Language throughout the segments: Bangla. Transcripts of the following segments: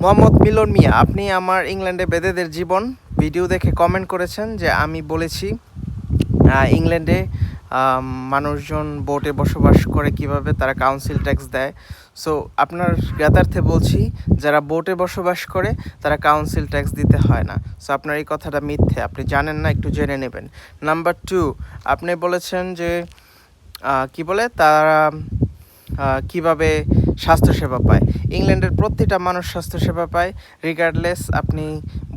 মোহাম্মদ মিলন মিয়া, আপনি আমার ইংল্যান্ডে বেদেদের জীবন ভিডিও দেখে কমেন্ট করেছেন যে আমি বলেছি ইংল্যান্ডে মানুষজন বোটে বসবাস করে কিভাবে তারা কাউন্সিল ট্যাক্স দেয়। সো আপনার জ্ঞাতার্থে বলছি, যারা বোটে বসবাস করে তারা কাউন্সিল ট্যাক্স দিতে হয় না। সো আপনার এই কথাটা মিথ্যে, আপনি জানেন না, একটু জেনে নেবেন। নাম্বার 2, আপনি বলেছেন যে কি বলে তারা কিভাবে স্বাস্থ্যসেবা পায়। ইংল্যান্ডের প্রতিটা মানুষ স্বাস্থ্যসেবা পায়, রিগার্ডলেস আপনি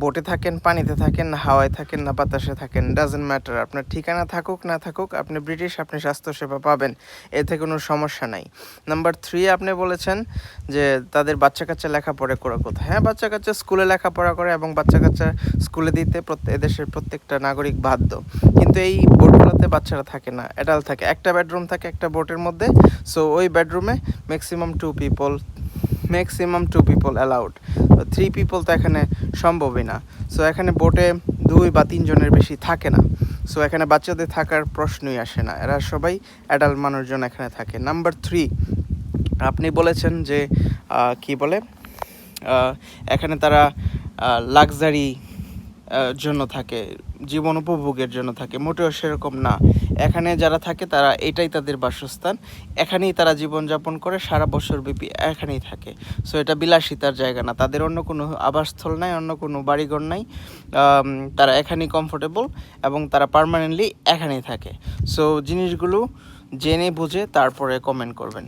বোটে থাকেন, পানিতে থাকেন, না হাওয়ায় থাকেন, না বাতাসে থাকেন, ডাজেন্ট ম্যাটার। আপনার ঠিকানা থাকুক না থাকুক, আপনি ব্রিটিশ, আপনি স্বাস্থ্যসেবা পাবেন, এতে কোনো সমস্যা নাই। নাম্বার 3, আপনি বলেছেন যে তাদের বাচ্চা কাচ্চা লেখাপড়া করে কোথায়। হ্যাঁ, বাচ্চা কাচ্চা স্কুলে লেখাপড়া করে এবং বাচ্চা কাচ্চা স্কুলে দিতে এদেশের প্রত্যেকটা নাগরিক বাধ্য। কিন্তু এই বোটগুলোতে বাচ্চারা থাকে না, অ্যাডাল্ট থাকে। একটা বেডরুম থাকে একটা বোটের মধ্যে। সো ওই বেডরুমে ম্যাক্সিমাম 2 পিপল অ্যালাউড। 3 পিপল তো এখানে সম্ভবই না। সো এখানে বোটে 2 বা 3 জনের বেশি থাকে না। সো এখানে বাচ্চাদের থাকার প্রশ্নই আসে না, এরা সবাই অ্যাডাল্ট মানুষজন এখানে থাকে। নাম্বার 3, আপনি বলেছেন যে কি বলে এখানে তারা লাক্সারি জন্য থাকে, জীবন উপভোগের জন্য থাকে। মোটেও সেরকম না। এখানে যারা থাকে তারা এটাই তাদের বাসস্থান, এখানেই তারা জীবনযাপন করে, সারা বছর ব্যাপী এখানেই থাকে। সো এটা বিলাসিতার জায়গা না, তাদের অন্য কোনো আবাসস্থল নাই, অন্য কোনো বাড়িঘর নাই। তারা এখানেই কমফোর্টেবল এবং তারা পার্মানেন্টলি এখানেই থাকে। সো জিনিসগুলো জেনে বুঝে তারপরে কমেন্ট করবেন।